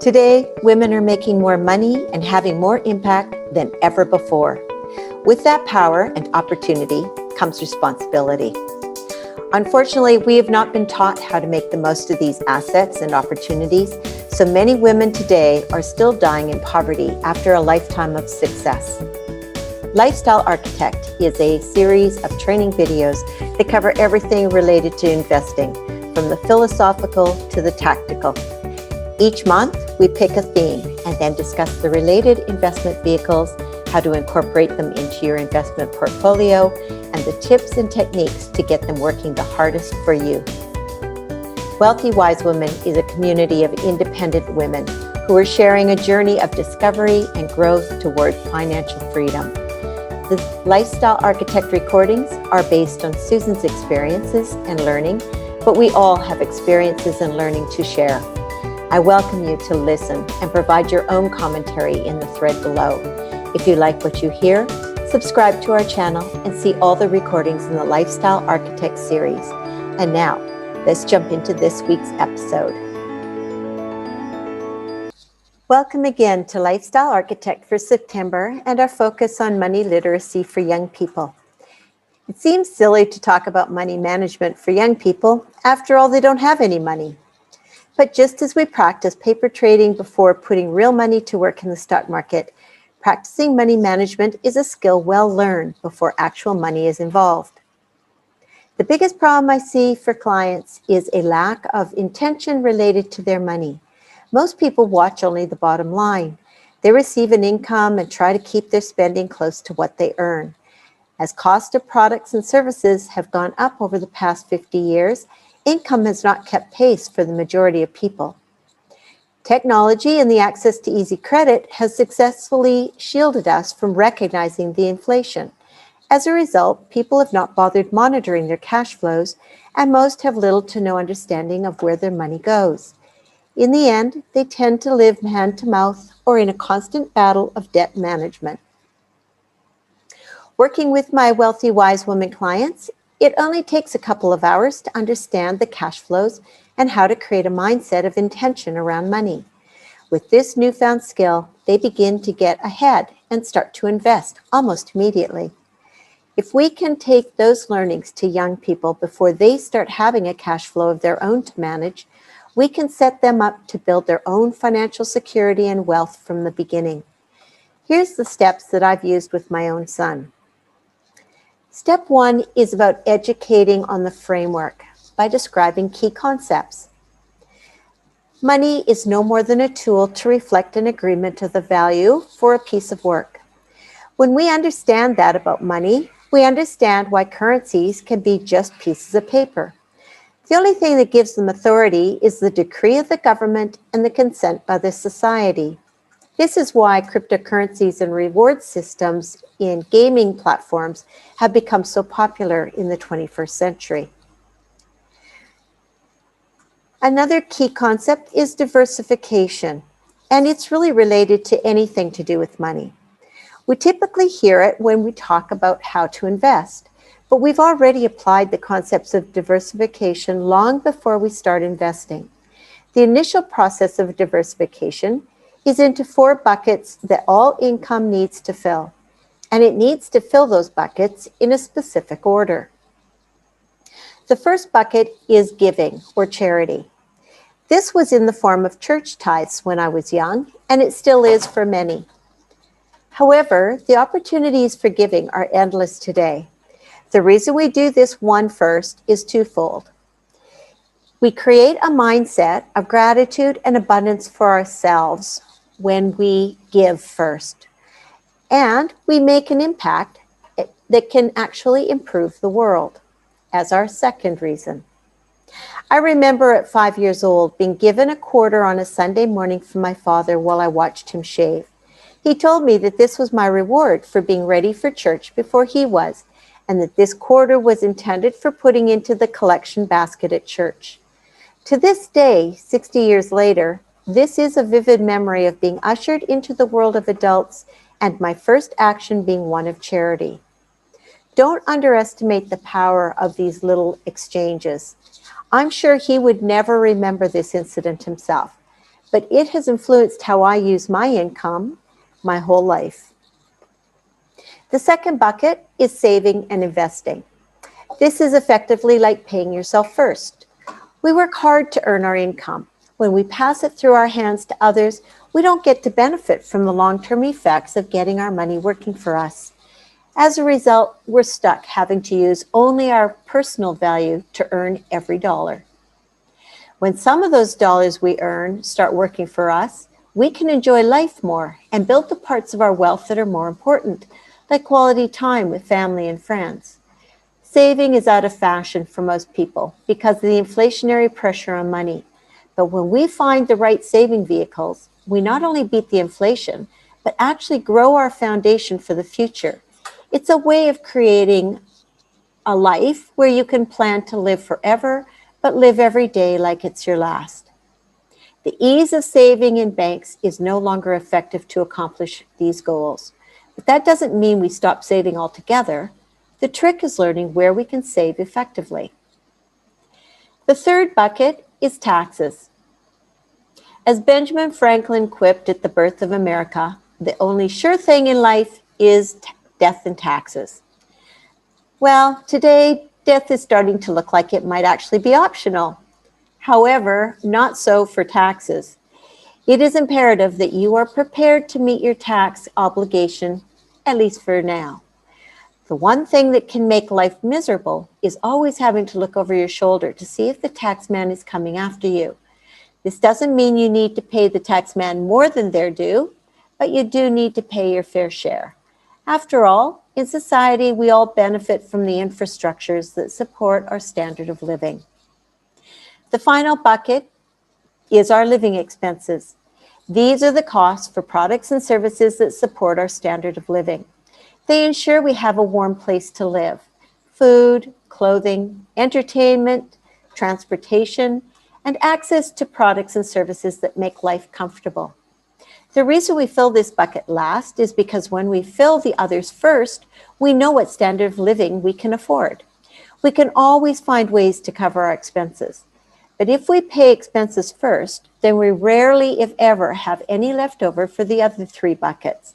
Today, women are making more money and having more impact than ever before. With that power and opportunity comes responsibility. Unfortunately, we have not been taught how to make the most of these assets and opportunities, so many women today are still dying in poverty after a lifetime of success. Lifestyle Architect is a series of training videos that cover everything related to investing, from the philosophical to the tactical. Each month, we pick a theme and then discuss the related investment vehicles, how to incorporate them into your investment portfolio, and the tips and techniques to get them working the hardest for you. Wealthy Wise Women is a community of independent women who are sharing a journey of discovery and growth toward financial freedom. The Lifestyle Architect recordings are based on Susan's experiences and learning, but we all have experiences and learning to share. I welcome you to listen and provide your own commentary in the thread below. If you like what you hear, subscribe to our channel and see all the recordings in the Lifestyle Architect series. And now, let's jump into this week's episode. Welcome again to Lifestyle Architect for September and our focus on money literacy for young people. It seems silly to talk about money management for young people. After all, they don't have any money. But just as we practice paper trading before putting real money to work in the stock market, practicing money management is a skill well learned before actual money is involved. The biggest problem I see for clients is a lack of intention related to their money. Most people watch only the bottom line. They receive an income and try to keep their spending close to what they earn. As cost of products and services have gone up over the past 50 years, income has not kept pace for the majority of people. Technology and the access to easy credit has successfully shielded us from recognizing the inflation. As a result, people have not bothered monitoring their cash flows, and most have little to no understanding of where their money goes. In the end, they tend to live hand to mouth or in a constant battle of debt management. Working with my Wealthy Wise Women clients, it only takes a couple of hours to understand the cash flows and how to create a mindset of intention around money. With this newfound skill, they begin to get ahead and start to invest almost immediately. If we can take those learnings to young people before they start having a cash flow of their own to manage, we can set them up to build their own financial security and wealth from the beginning. Here's the steps that I've used with my own son. Step 1 is about educating on the framework by describing key concepts. Money is no more than a tool to reflect an agreement of the value for a piece of work. When we understand that about money, we understand why currencies can be just pieces of paper. The only thing that gives them authority is the decree of the government and the consent by the society. This is why cryptocurrencies and reward systems in gaming platforms have become so popular in the 21st century. Another key concept is diversification, and it's really related to anything to do with money. We typically hear it when we talk about how to invest, but we've already applied the concepts of diversification long before we start investing. The initial process of diversification is into 4 buckets that all income needs to fill, and it needs to fill those buckets in a specific order. The first bucket is giving or charity. This was in the form of church tithes when I was young, and it still is for many. However, the opportunities for giving are endless today. The reason we do this one first is twofold. We create a mindset of gratitude and abundance for ourselves when we give first, and we make an impact that can actually improve the world as our second reason. I remember at 5 years old being given a quarter on a Sunday morning from my father while I watched him shave. He told me that this was my reward for being ready for church before he was, and that this quarter was intended for putting into the collection basket at church. To this day, 60 years later, this is a vivid memory of being ushered into the world of adults and my first action being one of charity. Don't underestimate the power of these little exchanges. I'm sure he would never remember this incident himself, but it has influenced how I use my income my whole life. The second bucket is saving and investing. This is effectively like paying yourself first. We work hard to earn our income. When we pass it through our hands to others, we don't get to benefit from the long-term effects of getting our money working for us. As a result, we're stuck having to use only our personal value to earn every dollar. When some of those dollars we earn start working for us, we can enjoy life more and build the parts of our wealth that are more important, like quality time with family and friends. Saving is out of fashion for most people because of the inflationary pressure on money. But when we find the right saving vehicles, we not only beat the inflation, but actually grow our foundation for the future. It's a way of creating a life where you can plan to live forever, but live every day like it's your last. The ease of saving in banks is no longer effective to accomplish these goals. But that doesn't mean we stop saving altogether. The trick is learning where we can save effectively. The third bucket is taxes. As Benjamin Franklin quipped at the birth of America, the only sure thing in life is death and taxes. Well, today, death is starting to look like it might actually be optional. However, not so for taxes. It is imperative that you are prepared to meet your tax obligation, at least for now. The one thing that can make life miserable is always having to look over your shoulder to see if the tax man is coming after you. This doesn't mean you need to pay the tax man more than they're due, but you do need to pay your fair share. After all, in society, we all benefit from the infrastructures that support our standard of living. The final bucket is our living expenses. These are the costs for products and services that support our standard of living. They ensure we have a warm place to live. Food, clothing, entertainment, transportation, and access to products and services that make life comfortable. The reason we fill this bucket last is because when we fill the others first, we know what standard of living we can afford. We can always find ways to cover our expenses. But if we pay expenses first, then we rarely, if ever, have any left over for the other three buckets.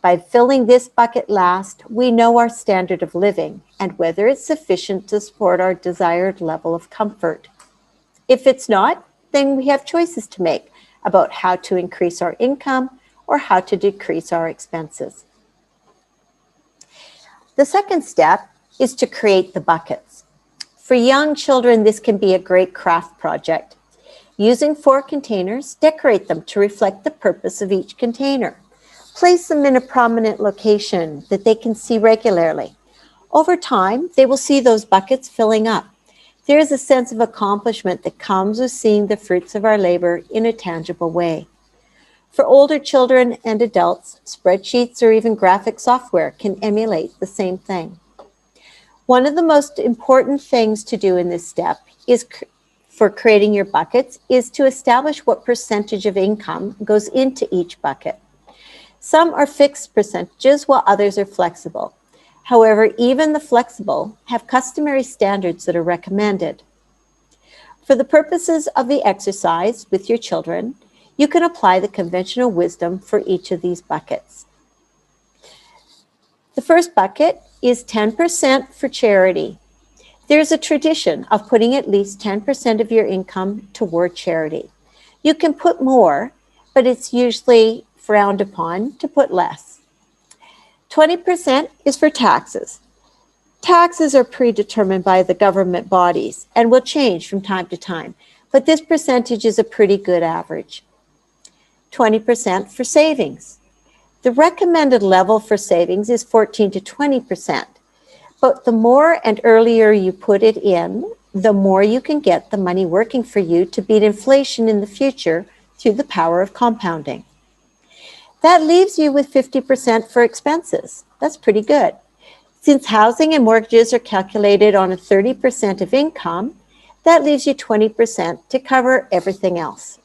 By filling this bucket last, we know our standard of living and whether it's sufficient to support our desired level of comfort. If it's not, then we have choices to make about how to increase our income or how to decrease our expenses. The second step is to create the buckets. For young children, this can be a great craft project. Using 4 containers, decorate them to reflect the purpose of each container. Place them in a prominent location that they can see regularly. Over time, they will see those buckets filling up. There is a sense of accomplishment that comes with seeing the fruits of our labor in a tangible way. For older children and adults, spreadsheets or even graphic software can emulate the same thing. One of the most important things to do in this step for creating your buckets is to establish what percentage of income goes into each bucket. Some are fixed percentages while others are flexible. However, even the flexible have customary standards that are recommended. For the purposes of the exercise with your children, you can apply the conventional wisdom for each of these buckets. The first bucket is 10% for charity. There's a tradition of putting at least 10% of your income toward charity. You can put more, but it's usually frowned upon to put less. 20% is for taxes. Taxes are predetermined by the government bodies and will change from time to time, but this percentage is a pretty good average. 20% for savings. The recommended level for savings is 14 to 20%, but the more and earlier you put it in, the more you can get the money working for you to beat inflation in the future through the power of compounding. That leaves you with 50% for expenses. That's pretty good. Since housing and mortgages are calculated on a 30% of income, that leaves you 20% to cover everything else.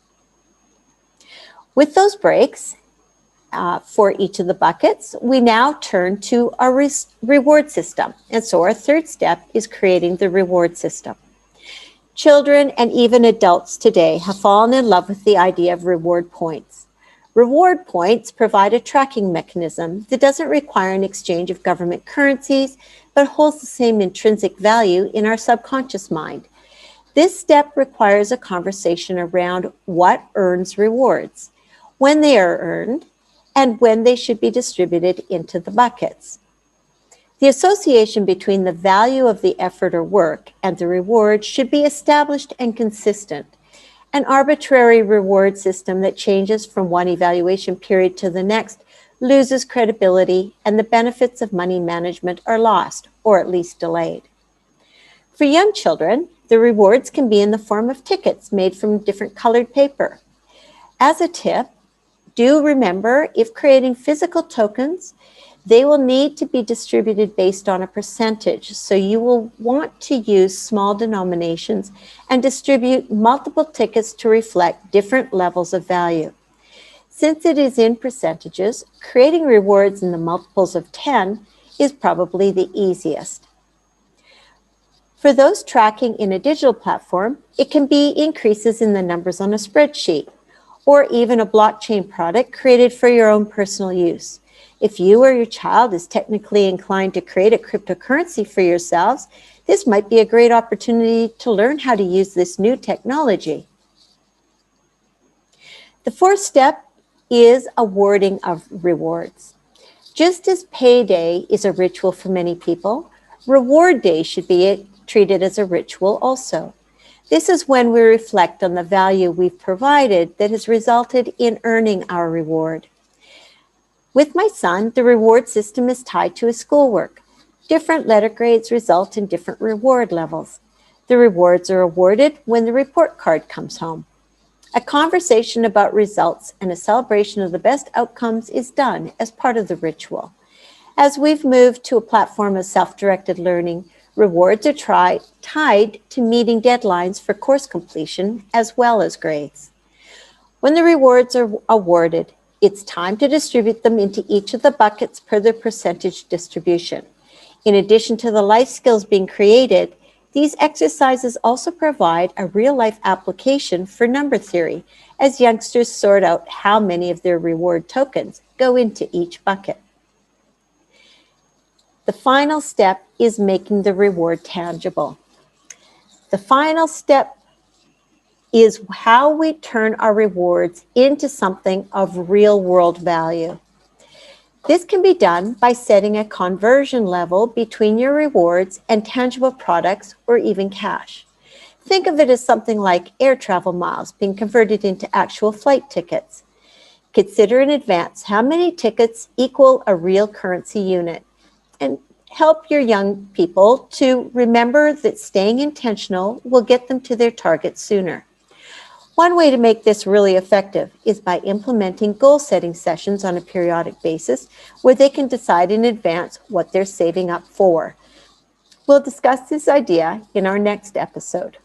With those breaks for each of the buckets, we now turn to our reward system. And so our third step is creating the reward system. Children and even adults today have fallen in love with the idea of reward points. Reward points provide a tracking mechanism that doesn't require an exchange of government currencies, but holds the same intrinsic value in our subconscious mind. This step requires a conversation around what earns rewards, when they are earned, and when they should be distributed into the buckets. The association between the value of the effort or work and the reward should be established and consistent. An arbitrary reward system that changes from one evaluation period to the next loses credibility, and the benefits of money management are lost, or at least delayed. For young children, the rewards can be in the form of tickets made from different colored paper. As a tip, do remember, if creating physical tokens, they will need to be distributed based on a percentage. So you will want to use small denominations and distribute multiple tickets to reflect different levels of value. Since it is in percentages, creating rewards in the multiples of 10 is probably the easiest. For those tracking in a digital platform, it can be increases in the numbers on a spreadsheet, or even a blockchain product created for your own personal use. If you or your child is technically inclined to create a cryptocurrency for yourselves, this might be a great opportunity to learn how to use this new technology. The fourth step is awarding of rewards. Just as payday is a ritual for many people, reward day should be treated as a ritual also. This is when we reflect on the value we've provided that has resulted in earning our reward. With my son, the reward system is tied to his schoolwork. Different letter grades result in different reward levels. The rewards are awarded when the report card comes home. A conversation about results and a celebration of the best outcomes is done as part of the ritual. As we've moved to a platform of self-directed learning, rewards are tied to meeting deadlines for course completion as well as grades. When the rewards are awarded, it's time to distribute them into each of the buckets per the percentage distribution. In addition to the life skills being created, these exercises also provide a real-life application for number theory as youngsters sort out how many of their reward tokens go into each bucket. The final step is making the reward tangible. The final step is how we turn our rewards into something of real-world value. This can be done by setting a conversion level between your rewards and tangible products or even cash. Think of it as something like air travel miles being converted into actual flight tickets. Consider in advance how many tickets equal a real currency unit, and help your young people to remember that staying intentional will get them to their target sooner. One way to make this really effective is by implementing goal-setting sessions on a periodic basis where they can decide in advance what they're saving up for. We'll discuss this idea in our next episode.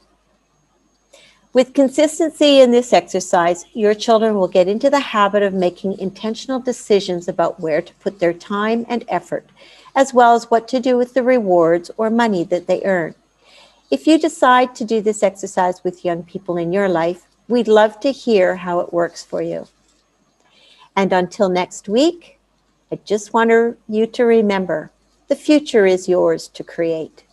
With consistency in this exercise, your children will get into the habit of making intentional decisions about where to put their time and effort, as well as what to do with the rewards or money that they earn. If you decide to do this exercise with young people in your life, we'd love to hear how it works for you. And until next week, I just want you to remember, the future is yours to create.